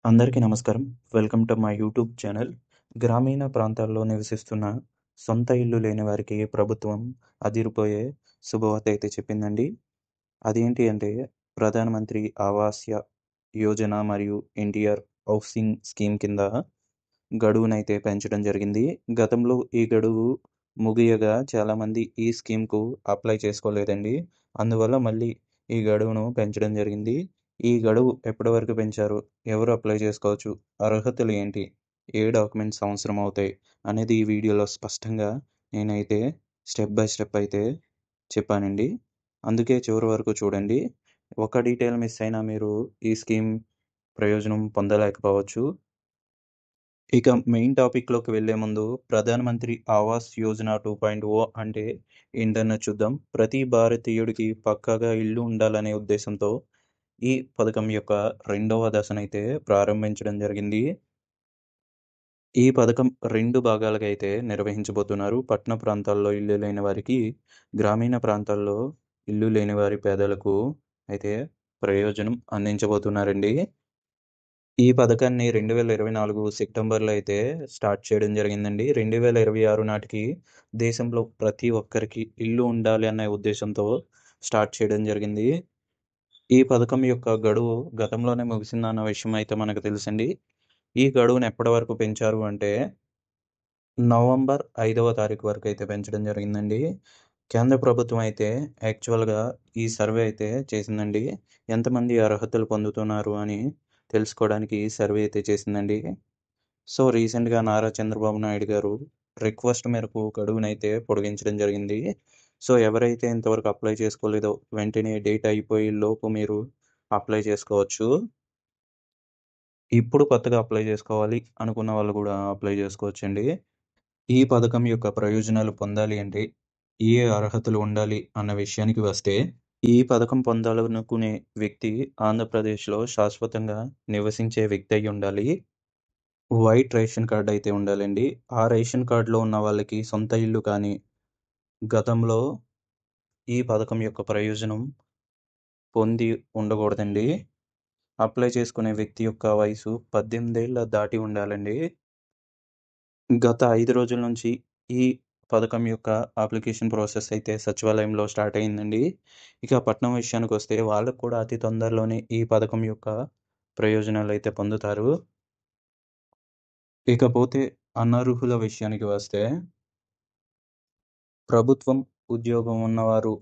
అందరికీ నమస్కారం. Welcome to my YouTube channel. గ్రామీణ ప్రాంతాల్లో నివసిస్తున్న సొంత ఇల్లు లేని వారికి ప్రభుత్వం అదిరిపోయే శుభవార్త అయితే చెప్పిందండి. అదేంటి అంటే ప్రధానమంత్రి ఆవాస్య యోజన మరియు ఎన్టీఆర్ హౌసింగ్ స్కీమ్ కింద గడువునైతే పెంచడం జరిగింది. గతంలో ఈ గడువు ముగియగా చాలామంది ఈ స్కీమ్‌కు అప్లై చేసుకోలేదండి. అందువల్ల మళ్ళీ ఈ గడువును పెంచడం జరిగింది. ఈ గడువు ఎప్పటి వరకు పెంచారు? ఎవరు అప్లై చేసుకోవచ్చు? అర్హతలు ఏంటి? ఏ డాక్యుమెంట్స్ అవసరం అవుతాయి? అనేది ఈ వీడియోలో స్పష్టంగా నేనైతే స్టెప్ బై స్టెప్ అయితే చెప్పానండి. అందుకే చివరి వరకు చూడండి. ఒక డీటెయిల్ మిస్ అయినా మీరు ఈ స్కీమ్ ప్రయోజనం పొందలేకపోవచ్చు. ఇక మెయిన్ టాపిక్‌లోకి వెళ్ళే ముందు ప్రధానమంత్రి ఆవాస్ యోజన 2.0 అంటే ఏంటన్నది చూద్దాం. ప్రతి భారతీయుడికి పక్కాగా ఇల్లు ఉండాలనే ఉద్దేశంతో ఈ పథకం యొక్క రెండవ దశనైతే ప్రారంభించడం జరిగింది. ఈ పథకం 2 భాగాలుగా అయితే నిర్వహించబోతున్నారు. పట్టణ ప్రాంతాల్లో ఇల్లు లేని వారికి, గ్రామీణ ప్రాంతాల్లో ఇల్లు లేని వారి పేదలకు అయితే ప్రయోజనం అందించబోతున్నారండి. ఈ పథకాన్ని 2024 సెప్టెంబర్‌లో అయితే స్టార్ట్ చేయడం జరిగిందండి. 2026 నాటికి దేశంలో ప్రతి ఒక్కరికి ఇల్లు ఉండాలి అనే ఉద్దేశంతో స్టార్ట్ చేయడం జరిగింది. ఈ పథకం యొక్క గడువు గతంలోనే ముగిసిందన్న విషయం అయితే మనకు తెలుసండి. ఈ గడువును ఎప్పటి వరకు పెంచారు అంటే నవంబర్ 5వ తారీఖు వరకు అయితే పెంచడం జరిగిందండి. కేంద్ర ప్రభుత్వం అయితే యాక్చువల్‌గా ఈ సర్వే అయితే చేసిందండి. ఎంతమంది అర్హతలు పొందుతున్నారు అని తెలుసుకోవడానికి ఈ సర్వే అయితే చేసిందండి. సో, రీసెంట్‌గా నారా చంద్రబాబు నాయుడు గారు రిక్వెస్ట్ మేరకు గడువునైతే పొడిగించడం జరిగింది. సో, ఎవరైతే ఇంతవరకు అప్లై చేసుకోలేదో వెంటనే డేట్ అయిపోయే లోపు మీరు అప్లై చేసుకోవచ్చు. ఇప్పుడు కొత్తగా అప్లై చేసుకోవాలి అనుకున్న వాళ్ళు కూడా అప్లై చేసుకోవచ్చండి. ఈ పథకం యొక్క ప్రయోజనాలు పొందాలి అంటే ఏ అర్హతలు ఉండాలి అన్న విషయానికి వస్తే, ఈ పథకం పొందాలనుకునే వ్యక్తి ఆంధ్రప్రదేశ్‌లో శాశ్వతంగా నివసించే వ్యక్తి అయ్యుండాలి. వైట్ రేషన్ కార్డ్ అయితే ఉండాలండి. ఆ రేషన్ కార్డ్‌లో ఉన్న వాళ్ళకి సొంత ఇల్లు కానీ, గతంలో ఈ పథకం యొక్క ప్రయోజనం పొంది ఉండకూడదండి. అప్లై చేసుకునే వ్యక్తి యొక్క వయసు 18 ఏళ్ల దాటి ఉండాలండి. గత 5 రోజుల నుంచి ఈ పథకం యొక్క అప్లికేషన్ ప్రాసెస్ అయితే సచివాలయంలో స్టార్ట్ అయిందండి. ఇక పట్నం విషయానికొస్తే వాళ్ళకి కూడా అతి తొందరలోనే ఈ పథకం యొక్క ప్రయోజనాలైతే పొందుతారు. ఇకపోతే అనర్హుల విషయానికి వస్తే, ప్రభుత్వం ఉద్యోగం ఉన్నవారు,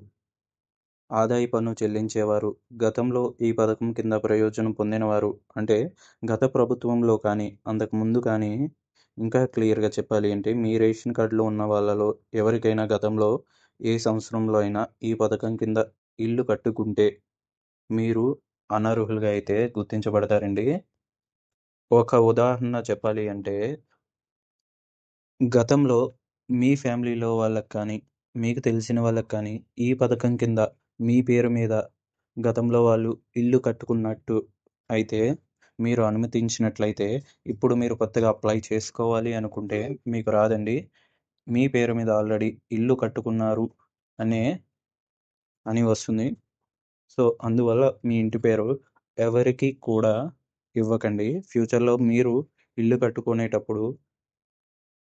ఆదాయ పన్ను చెల్లించేవారు, గతంలో ఈ పథకం కింద ప్రయోజనం పొందినవారు అంటే గత ప్రభుత్వంలో కానీ, అంతకుముందు కానీ ఇంకా క్లియర్‌గా చెప్పాలి అంటే మీ రేషన్ కార్డ్‌లో ఉన్న వాళ్ళలో ఎవరికైనా గతంలో ఏ సంవత్సరంలో అయినా ఈ పథకం కింద ఇల్లు కట్టుకుంటే మీరు అనర్హులుగా అయితే గుర్తించబడతారండి. ఒక ఉదాహరణ చెప్పాలి అంటే గతంలో మీ ఫ్యామిలీలో వాళ్ళకి కానీ, మీకు తెలిసిన వాళ్ళకి కానీ ఈ పథకం కింద మీ పేరు మీద గతంలో వాళ్ళు ఇల్లు కట్టుకున్నట్టు అయితే మీరు అనుమతించినట్లయితే, ఇప్పుడు మీరు కొత్తగా అప్లై చేసుకోవాలి అనుకుంటే మీకు రాదండి. మీ పేరు మీద ఆల్రెడీ ఇల్లు కట్టుకున్నారు అనే అని వస్తుంది. సో, అందువల్ల మీ ఇంటి పేరు ఎవరికీ కూడా ఇవ్వకండి. ఫ్యూచర్‌లో మీరు ఇల్లు కట్టుకునేటప్పుడు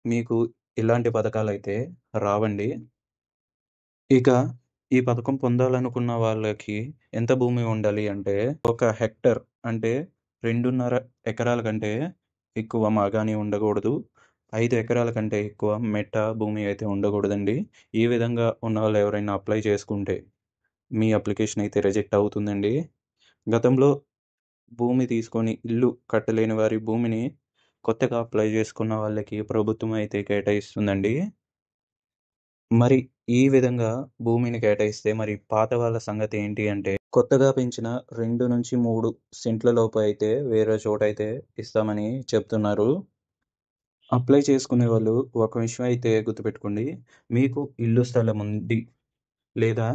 మీకు ఇలాంటి పథకాలైతే రావండి. ఇక ఈ పథకం పొందాలనుకున్న వాళ్ళకి ఎంత భూమి ఉండాలి అంటే, ఒక హెక్టర్ అంటే 2.5 ఎకరాల కంటే ఎక్కువ మాగాణి ఉండకూడదు. 5 ఎకరాల కంటే ఎక్కువ మెట్ట భూమి అయితే ఉండకూడదండి. ఈ విధంగా ఉన్నవాళ్ళు ఎవరైనా అప్లై చేసుకుంటే, మీ అప్లికేషన్ అయితే రిజెక్ట్ అవుతుందండి. గతంలో భూమి తీసుకొని ఇల్లు కట్టలేని వారి భూమిని కొత్తగా అప్లై చేసుకున్న వాళ్ళకి ప్రభుత్వం అయితే కేటాయిస్తుందండి. మరి ఈ విధంగా భూమిని కేటాయిస్తే మరి పాత వాళ్ళ సంగతి ఏంటి అంటే, కొత్తగా పెంచిన 2-3 సెంట్ల లోపు అయితే వేరే చోటైతే ఇస్తామని చెప్తున్నారు. అప్లై చేసుకునే వాళ్ళు ఒక విషయం అయితే గుర్తుపెట్టుకోండి. మీకు ఇల్లు స్థలం ఉంది లేదా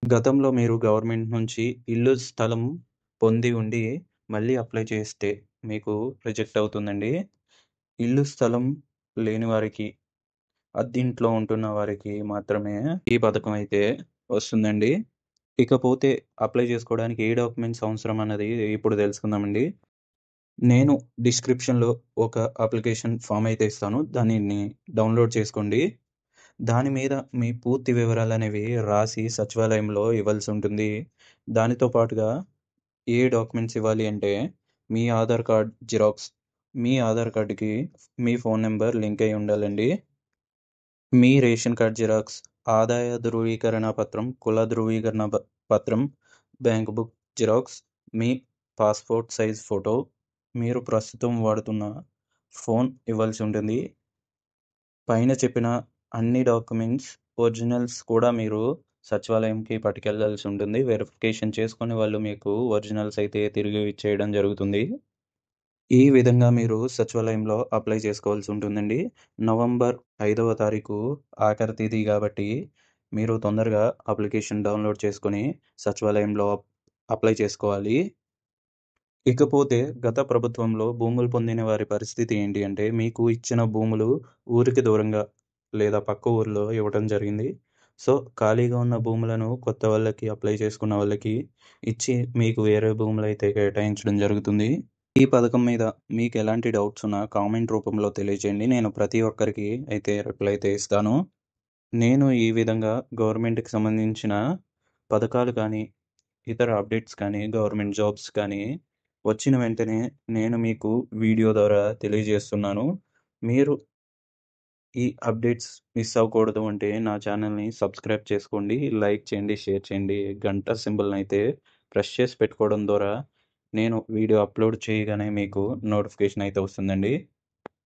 గతంలో మీరు గవర్నమెంట్ నుంచి ఇల్లు స్థలం పొంది ఉండి మళ్ళీ అప్లై చేస్తే మీకు రిజెక్ట్ అవుతుందండి. ఇల్లు స్థలం లేని వారికి, అద్దింట్లో ఉంటున్న వారికి మాత్రమే ఈ పథకం అయితే వస్తుందండి. ఇకపోతే అప్లై చేసుకోవడానికి ఏ డాక్యుమెంట్స్ అవసరం అన్నది ఇప్పుడు తెలుసుకుందామండి. నేను డిస్క్రిప్షన్‌లో ఒక అప్లికేషన్ ఫామ్ అయితే ఇస్తాను. దానిని డౌన్‌లోడ్ చేసుకోండి. దాని మీద మీ పూర్తి వివరాలనేవి రాసి సచివాలయంలో ఇవ్వాల్సి ఉంటుంది. దానితో పాటుగా ఏ డాక్యుమెంట్స్ ఇవ్వాలి అంటే, మీ ఆధార్ కార్డ్ జిరాక్స్. మీ ఆధార్ కార్డ్‌కి మీ ఫోన్ నంబర్ లింక్ అయ్యి ఉండాలండి. మీ రేషన్ కార్డ్ జిరాక్స్, ఆదాయ ధృవీకరణ పత్రం, కుల ధృవీకరణ పత్రం, బ్యాంక్ బుక్ జిరాక్స్, మీ పాస్‌పోర్ట్ సైజ్ ఫోటో, మీరు ప్రస్తుతం వాడుతున్న ఫోన్ ఇవ్వాల్సి ఉంటుంది. పైన చెప్పిన అన్ని డాక్యుమెంట్స్ ఒరిజినల్స్ కూడా మీరు సచివాలయంకి పట్టుకెళ్లాల్సి ఉంటుంది. వెరిఫికేషన్ చేసుకొని వాళ్ళు మీకు ఒరిజినల్స్ అయితే తిరిగి ఇచ్చేయడం జరుగుతుంది. ఈ విధంగా మీరు సచివాలయంలో అప్లై చేసుకోవాల్సి ఉంటుందండి. నవంబర్ 5వ తారీఖు ఆఖరి తేదీ కాబట్టి మీరు తొందరగా అప్లికేషన్ డౌన్‌లోడ్ చేసుకొని సచివాలయంలో అప్లై చేసుకోవాలి. ఇకపోతే గత ప్రభుత్వంలో భూములు పొందిన వారి పరిస్థితి ఏంటి అంటే, మీకు ఇచ్చిన భూములు ఊరికి దూరంగా లేదా పక్క ఊర్లో ఇవ్వటం జరిగింది. సో, ఖాళీగా ఉన్న భూములను కొత్త వాళ్ళకి అప్లై చేసుకున్న వాళ్ళకి ఇచ్చి మీకు వేరే భూములైతే కేటాయించడం జరుగుతుంది. ఈ పథకం మీద మీకెలాంటి డౌట్స్ ఉన్నా కామెంట్ రూపంలో తెలియజేయండి. నేను ప్రతి ఒక్కరికి అయితే రిప్లై అయితే ఇస్తాను. నేను ఈ విధంగా గవర్నమెంట్‌కి సంబంధించిన పథకాలు కానీ, ఇతర అప్డేట్స్ కానీ, గవర్నమెంట్ జాబ్స్ కానీ వచ్చిన వెంటనే నేను మీకు వీడియో ద్వారా తెలియజేస్తున్నాను. మీరు ఈ అప్డేట్స్ మిస్ అవ్వకూడదు అంటే నా ఛానల్‌ని సబ్స్క్రైబ్ చేసుకోండి. లైక్ చేయండి, షేర్ చేయండి. గంట సింబల్‌నైతే ప్రెస్ చేసి పెట్టుకోవడం ద్వారా నేను వీడియో అప్లోడ్ చేయగానే మీకు నోటిఫికేషన్ అయితే వస్తుందండి.